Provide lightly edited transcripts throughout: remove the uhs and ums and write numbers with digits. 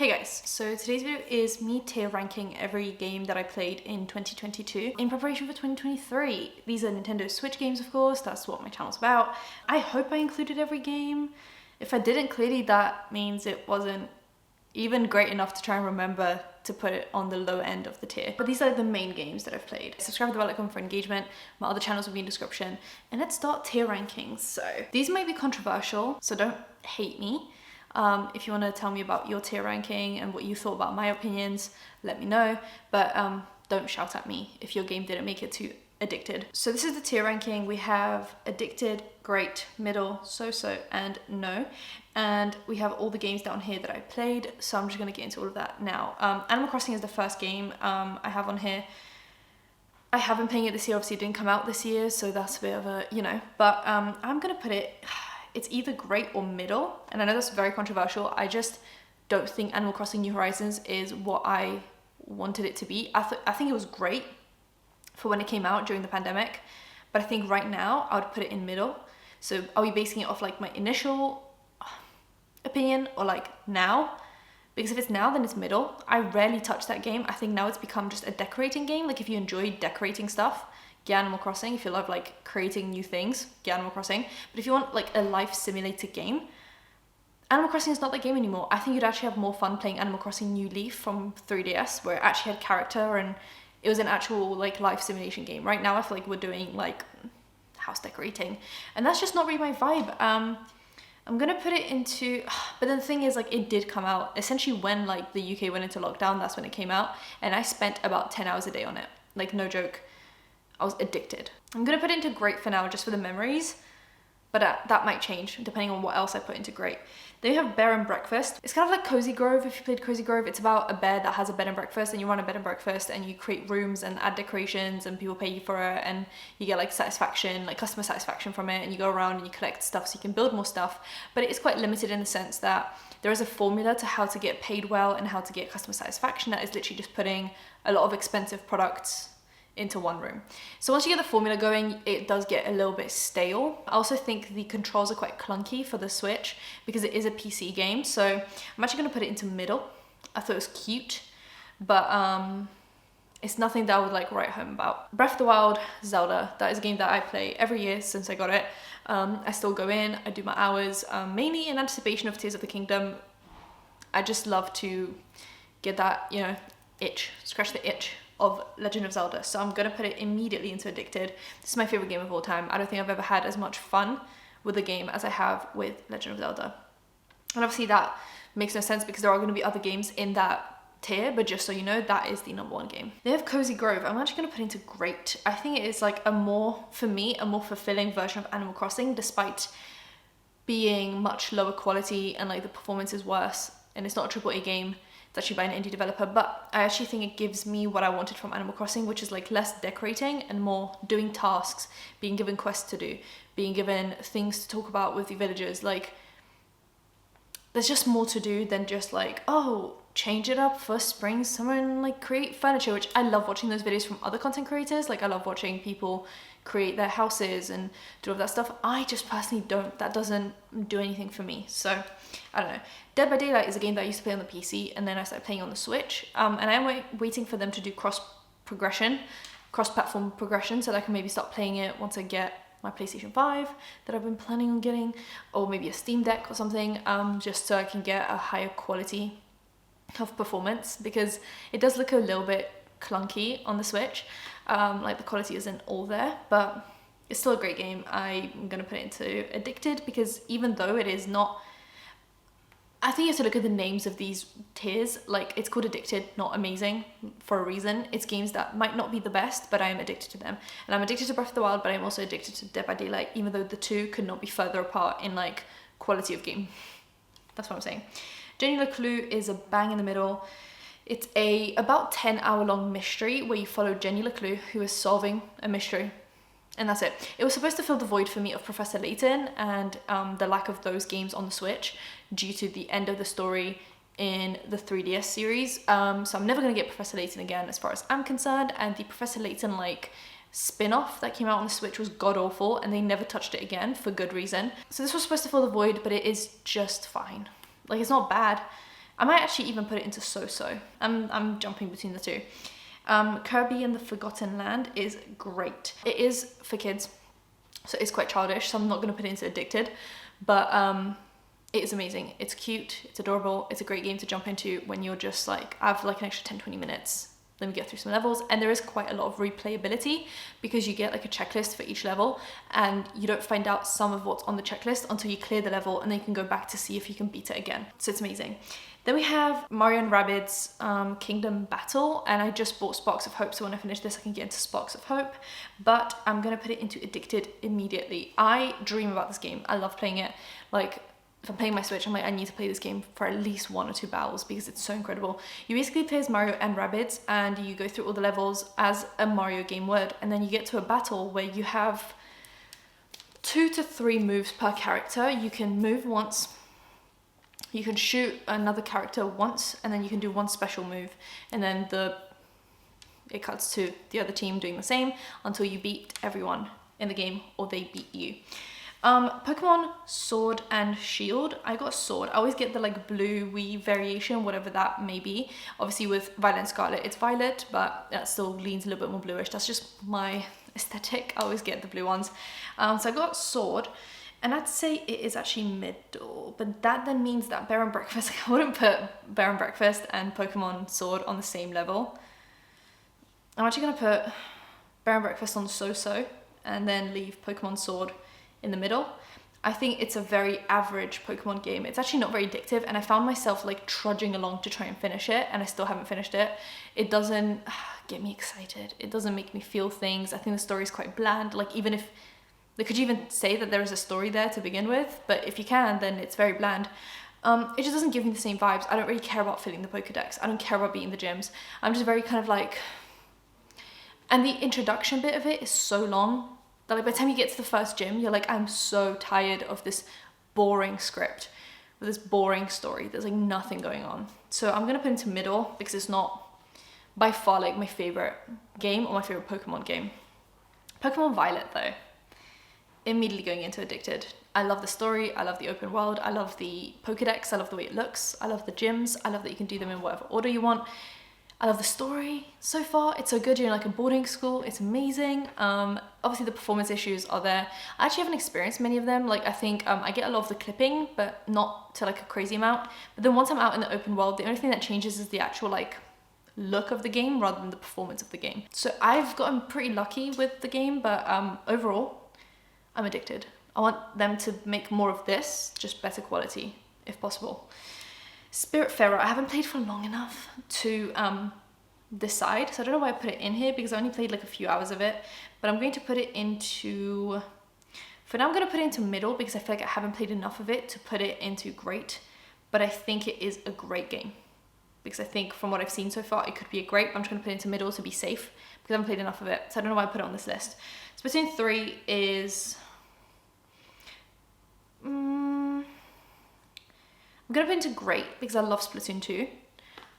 Hey guys, so today's video is me tier ranking every game that I played in 2022 in preparation for 2023. These are Nintendo Switch games, of course, that's what my channel's about. I hope I included every game. If I didn't, clearly that means it wasn't even great enough to try and remember to put it on the low end of the tier. But these are the main games that I've played. Subscribe to the bell icon for engagement. My other channels will be in the description. And let's start tier rankings. So these might be controversial, so don't hate me. If you want to tell me about your tier ranking and what you thought about my opinions, let me know. But don't shout at me if your game didn't make it to addicted. So this is the tier ranking. We have addicted, great, middle, so-so, and no. And we have all the games down here that I played. So I'm just going to get into all of that now. Animal Crossing is the first game I have on here. I have been playing it this year. Obviously it didn't come out this year, so that's a bit of a, but I'm going to put it... It's either great or middle, and I know that's very controversial. I just don't think Animal Crossing New Horizons is what I wanted it to be. I think it was great for when it came out during the pandemic, but I think right now I would put it in middle. So are we basing it off like my initial opinion or like now? Because if it's now, then it's middle. I rarely touch that game. I think now it's become just a decorating game. Like if you enjoy decorating stuff, get Animal Crossing. If you love like creating new things, get Animal Crossing. But if you want like a life simulator game, Animal Crossing is not that game anymore. I think you'd actually have more fun playing Animal Crossing New Leaf from 3DS, where it actually had character and it was an actual like life simulation game. Right now I feel like we're doing like house decorating, and that's just not really my vibe. I'm gonna put it into, but then the thing is, like, it did come out essentially when like the UK went into lockdown. That's when it came out, and I spent about 10 hours a day on it. Like, no joke. I was addicted. I'm gonna put it into great for now, just for the memories, but that might change depending on what else I put into great. Then you have Bear and Breakfast. It's kind of like Cozy Grove. If you played Cozy Grove, it's about a bear that has a bed and breakfast, and you run a bed and breakfast, and you create rooms and add decorations, and people pay you for it, and you get like satisfaction, like customer satisfaction from it, and you go around and you collect stuff so you can build more stuff. But it is quite limited in the sense that there is a formula to how to get paid well and how to get customer satisfaction that is literally just putting a lot of expensive products into one room. So once you get the formula going, it does get a little bit stale. I also think the controls are quite clunky for the Switch because it is a PC game. So I'm actually going to put it into middle. I thought it was cute, but it's nothing that I would like write home about. Breath of the Wild, Zelda, that is a game that I play every year since I got it. I still go in, I do my hours, mainly in anticipation of Tears of the Kingdom. I just love to get that, itch, scratch the itch of Legend of Zelda. So I'm gonna put it immediately into addicted. This is my favorite game of all time. I don't think I've ever had as much fun with a game as I have with Legend of Zelda. And obviously that makes no sense because there are gonna be other games in that tier, but just so you know, that is the #1 game. They have Cozy Grove. I'm actually gonna put into great. I think it is like for me, a more fulfilling version of Animal Crossing, despite being much lower quality and like the performance is worse, and it's not a AAA game. It's actually by an indie developer, but I actually think it gives me what I wanted from Animal Crossing, which is like less decorating and more doing tasks, being given quests to do, being given things to talk about with the villagers. Like, there's just more to do than just like, oh, change it up for spring, summer, and like create furniture, which I love watching those videos from other content creators. Like, I love watching people create their houses and do all that stuff. I just personally don't. That doesn't do anything for me. So I don't know. Dead by Daylight is a game that I used to play on the PC, and then I started playing on the Switch. And I'm waiting for them to do cross-platform progression, so that I can maybe start playing it once I get my PlayStation 5 that I've been planning on getting, or maybe a Steam Deck or something, just so I can get a higher quality of performance, because it does look a little bit clunky on the Switch. Like, the quality isn't all there, but it's still a great game. I'm gonna put it into addicted because even though it is not, I think you have to look at the names of these tiers. Like, it's called addicted, not amazing, for a reason. It's games that might not be the best, but I am addicted to them. And I'm addicted to Breath of the Wild, but I'm also addicted to Dead by Daylight, even though the two could not be further apart in like quality of game. That's what I'm saying. Jenny LeClue is a bang in the middle. It's a about 10-hour long mystery where you follow Jenny LeClue, who is solving a mystery. And that's it. It was supposed to fill the void for me of Professor Layton and the lack of those games on the Switch due to the end of the story in the 3DS series. So I'm never going to get Professor Layton again as far as I'm concerned. And the Professor Layton like spin-off that came out on the Switch was god-awful, and they never touched it again for good reason. So this was supposed to fill the void, but it is just fine. Like, it's not bad. I might actually even put it into so-so. I'm jumping between the two. Kirby and the Forgotten Land is great. It is for kids, so it's quite childish, so I'm not going to put it into addicted, but it is amazing. It's cute, it's adorable, it's a great game to jump into when you're just like, I have like an extra 10-20 minutes, let me get through some levels. And there is quite a lot of replayability because you get like a checklist for each level, and you don't find out some of what's on the checklist until you clear the level, and then you can go back to see if you can beat it again. So it's amazing. Then we have Mario and Rabbids Kingdom Battle, and I just bought Sparks of Hope, so when I finish this I can get into Sparks of Hope, but I'm gonna put it into Addicted immediately. I dream about this game. I love playing it. Like, if I'm playing my Switch, I'm like, I need to play this game for at least 1 or 2 battles because it's so incredible. You basically play as Mario and Rabbids, and you go through all the levels as a Mario game would, and then you get to a battle where you have 2 to 3 moves per character. You can move once, you can shoot another character once, and then you can do one special move, and then it cuts to the other team doing the same until you beat everyone in the game or they beat you. Pokemon Sword and Shield. I got Sword. I always get the like blue-y variation, whatever that may be. Obviously with Violet and Scarlet, it's Violet, but that still leans a little bit more bluish. That's just my aesthetic. I always get the blue ones. So I got Sword, and I'd say it is actually middle, but that then means that Bear and Breakfast, I wouldn't put Bear and Breakfast and Pokemon Sword on the same level. I'm actually gonna put Bear and Breakfast on so-so, and then leave Pokemon Sword in the middle. I think it's a very average Pokemon game. It's actually not very addictive, and I found myself like trudging along to try and finish it, and I still haven't finished it. It doesn't get me excited. It doesn't make me feel things. I think the story is quite bland. Like, even if they could even say that there is a story there to begin with, but if you can, then it's very bland. It just doesn't give me the same vibes. I don't really care about filling the Pokedex. I don't care about beating the gyms. I'm just very kind of like, and the introduction bit of it is so long that like by the time you get to the first gym, you're like, I'm so tired of this boring script, with this boring story. There's like nothing going on. So I'm gonna put it into middle because it's not by far like my favorite game or my favorite Pokemon game. Pokemon Violet though, immediately going into Addicted. I love the story, I love the open world, I love the Pokedex, I love the way it looks, I love the gyms, I love that you can do them in whatever order you want. I love the story so far. It's so good. You're in like a boarding school. It's amazing. Obviously the performance issues are there. I actually haven't experienced many of them. Like, I think I get a lot of the clipping, but not to like a crazy amount. But then once I'm out in the open world, the only thing that changes is the actual like look of the game rather than the performance of the game. So I've gotten pretty lucky with the game, but overall, I'm addicted. I want them to make more of this, just better quality, if possible. Spiritfarer, I haven't played for long enough to decide, so I don't know why I put it in here because I only played like a few hours of it, but I'm going to put it into, for now I'm going to put it into middle because I feel like I haven't played enough of it to put it into great, but I think it is a great game because I think from what I've seen so far, it could be a great, but I'm just going to put it into middle to be safe because I haven't played enough of it, so I don't know why I put it on this list. Splatoon 3 is, I'm gonna put into great because I love Splatoon 2,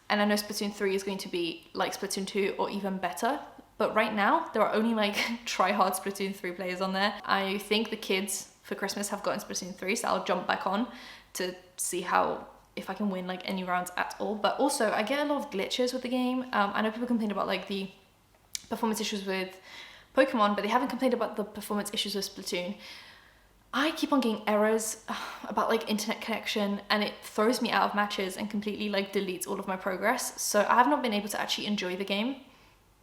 and I know Splatoon 3 is going to be like Splatoon 2 or even better, but right now there are only like try-hard Splatoon 3 players on there. I think the kids for Christmas have gotten Splatoon 3, so I'll jump back on to see how, if I can win like any rounds at all. But also I get a lot of glitches with the game. I know people complain about like the performance issues with Pokemon, but they haven't complained about the performance issues with Splatoon. I keep on getting errors about like internet connection, and it throws me out of matches and completely like deletes all of my progress. So I have not been able to actually enjoy the game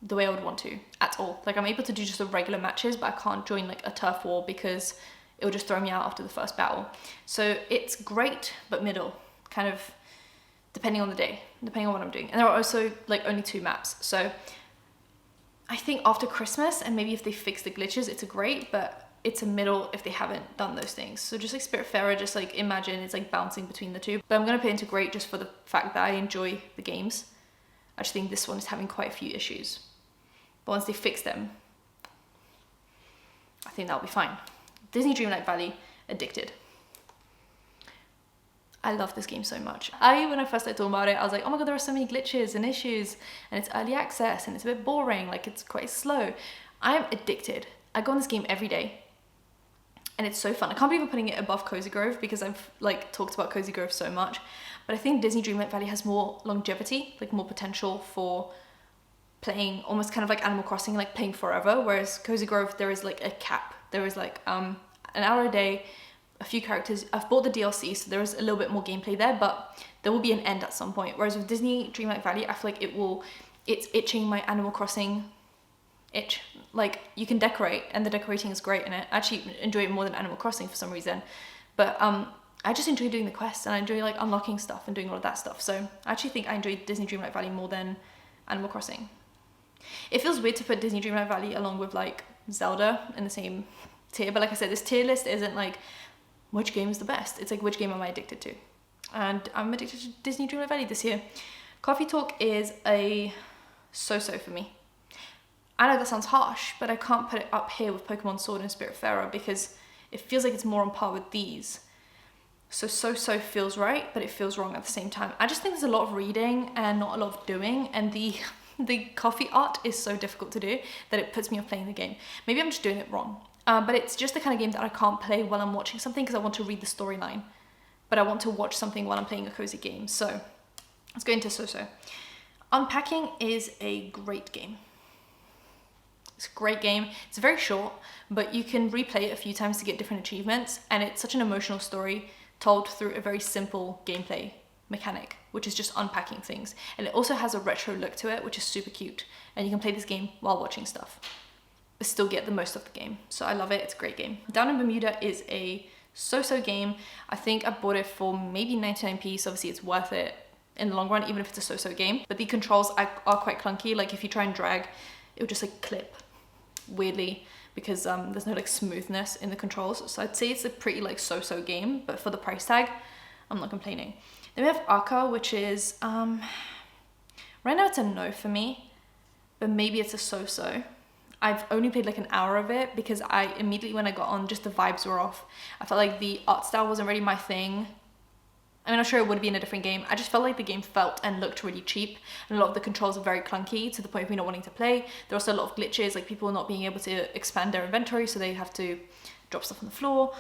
the way I would want to at all. Like, I'm able to do just the regular matches, but I can't join like a turf war because it will just throw me out after the first battle. So it's great, but middle, kind of depending on the day, depending on what I'm doing. And there are also like only 2 maps. So I think after Christmas, and maybe if they fix the glitches, it's a great, but it's a middle if they haven't done those things. So just like Spiritfarer, just like imagine it's like bouncing between the two. But I'm gonna put it into great just for the fact that I enjoy the games. I just think this one is having quite a few issues. But once they fix them, I think that'll be fine. Disney Dreamlight Valley, Addicted. I love this game so much. When I first started talking about it, I was like, oh my god, there are so many glitches and issues, and it's early access, and it's a bit boring, like it's quite slow. I am addicted. I go on this game every day, and it's so fun. I can't believe I'm putting it above Cozy Grove because I've like talked about Cozy Grove so much, but I think Disney Dreamlight Valley has more longevity, like more potential for playing almost kind of like Animal Crossing, like playing forever, whereas Cozy Grove, there is like a cap. There is like an hour a day, a few characters. I've bought the DLC, so there is a little bit more gameplay there, but there will be an end at some point. Whereas with Disney Dreamlight Valley, I feel like it's itching my Animal Crossing itch. Like, you can decorate, and the decorating is great in it. I actually enjoy it more than Animal Crossing for some reason, but I just enjoy doing the quests, and I enjoy like unlocking stuff and doing all of that stuff. So I actually think I enjoy Disney Dreamlight Valley more than Animal Crossing. It feels weird to put Disney Dreamlight Valley along with like Zelda in the same tier, but like I said, this tier list isn't like which game is the best. It's like which game am I addicted to, and I'm addicted to Disney Dreamlight Valley this year. Coffee Talk is a so-so for me. I know that sounds harsh, but I can't put it up here with Pokemon Sword and Spiritfarer because it feels like it's more on par with these. So feels right, but it feels wrong at the same time. I just think there's a lot of reading and not a lot of doing, and the coffee art is so difficult to do that it puts me off playing the game. Maybe I'm just doing it wrong, but it's just the kind of game that I can't play while I'm watching something because I want to read the storyline, but I want to watch something while I'm playing a cozy game. So let's go into so-so. Unpacking is a great game. It's a great game. It's very short, but you can replay it a few times to get different achievements, and it's such an emotional story told through a very simple gameplay mechanic, which is just unpacking things. And it also has a retro look to it, which is super cute, and you can play this game while watching stuff but still get the most of the game. So I love it. It's a great game. Down in Bermuda is a so-so game. I think I bought it for maybe 99p, so obviously it's worth it in the long run, even if it's a so-so game. But the controls are quite clunky. Like if you try and drag, it would just like clip weirdly because there's no like smoothness in the controls. So I'd say it's a pretty like so-so game, but for the price tag, I'm not complaining. Then we have Arca, which is right now it's a no for me, but maybe it's a so-so. I've only played like an hour of it because I immediately, when I got on, just the vibes were off. I felt like the art style wasn't really my thing. I mean, I'm sure it would be in a different game. I just felt like the game felt and looked really cheap, and a lot of the controls are very clunky to the point of me not wanting to play. There are also a lot of glitches, like people not being able to expand their inventory, so they have to drop stuff on the floor.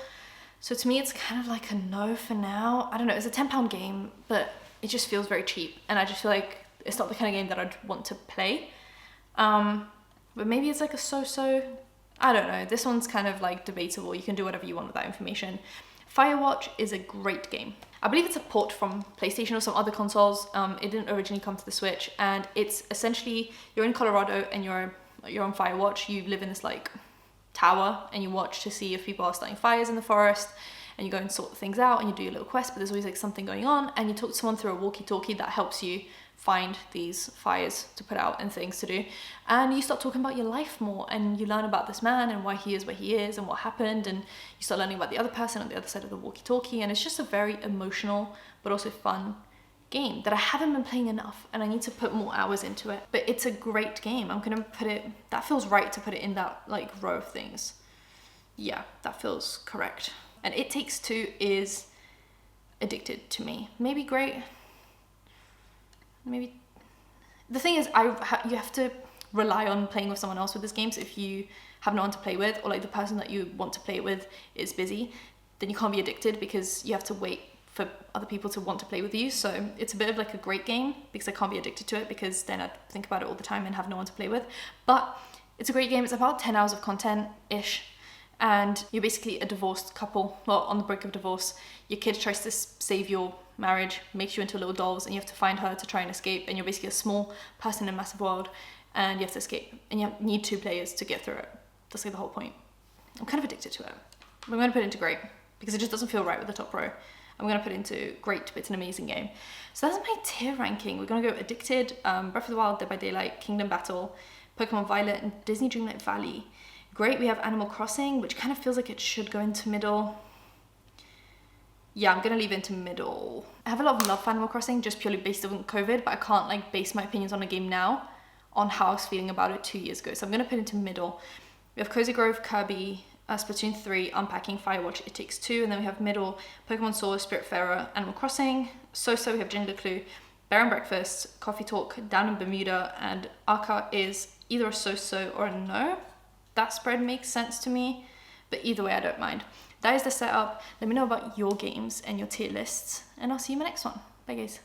So to me, it's kind of like a no for now. I don't know, it's a £10 game, but it just feels very cheap, and I just feel like it's not the kind of game that I'd want to play. But maybe it's like a so-so. I don't know. This one's kind of like debatable. You can do whatever you want with that information. Firewatch is a great game. I believe it's a port from PlayStation or some other consoles. It didn't originally come to the Switch, and it's essentially, you're in Colorado and you're on Firewatch. You live in this like tower and you watch to see if people are starting fires in the forest, and you go and sort things out and you do your little quest, but there's always like something going on, and you talk to someone through a walkie-talkie that helps you find these fires to put out and things to do, and you start talking about your life more, and you learn about this man and why he is where he is and what happened, and you start learning about the other person on the other side of the walkie-talkie, and it's just a very emotional but also fun game that I haven't been playing enough, and I need to put more hours into it. But it's a great game. I'm gonna put it, that feels right to put it in that like row of things. Yeah, that feels correct. And It Takes Two is addicted to me. Maybe great. Maybe the thing is, you have to rely on playing with someone else with this game. So if you have no one to play with, or like the person that you want to play it with is busy, then you can't be addicted because you have to wait for other people to want to play with you. So it's a bit of like a great game because I can't be addicted to it, because then I'd think about it all the time and have no one to play with. But it's a great game. It's about 10 hours of content-ish, and you're basically a divorced couple, well, on the brink of divorce. Your kid tries to save your marriage, makes you into little dolls, and you have to find her to try and escape, and you're basically a small person in a massive world, and you have to escape, and you need 2 players to get through it. That's like the whole point. I'm kind of addicted to it. I'm going to put it into great because it just doesn't feel right with the top row. I'm going to put it into great, but it's an amazing game. So that's my tier ranking. We're going to go Addicted, Breath of the Wild, Dead by Daylight, Kingdom Battle, Pokemon Violet, and Disney Dreamlight Valley. Great, we have Animal Crossing, which kind of feels like it should go into middle. Yeah, I'm gonna leave it into middle. I have a lot of love for Animal Crossing just purely based on COVID, but I can't like base my opinions on a game now on how I was feeling about it 2 years ago. So I'm gonna put it into middle. We have Cozy Grove, Kirby, Splatoon 3, Unpacking, Firewatch, It Takes Two, and then we have middle, Pokemon Sword, Spiritfarer, Animal Crossing. So we have Jingle Clue, Bear and Breakfast, Coffee Talk, Down in Bermuda, and Arca is either a so-so or a no. That spread makes sense to me, but either way I don't mind. That is the setup. Let me know about your games and your tier lists, and I'll see you in my next one. Bye guys.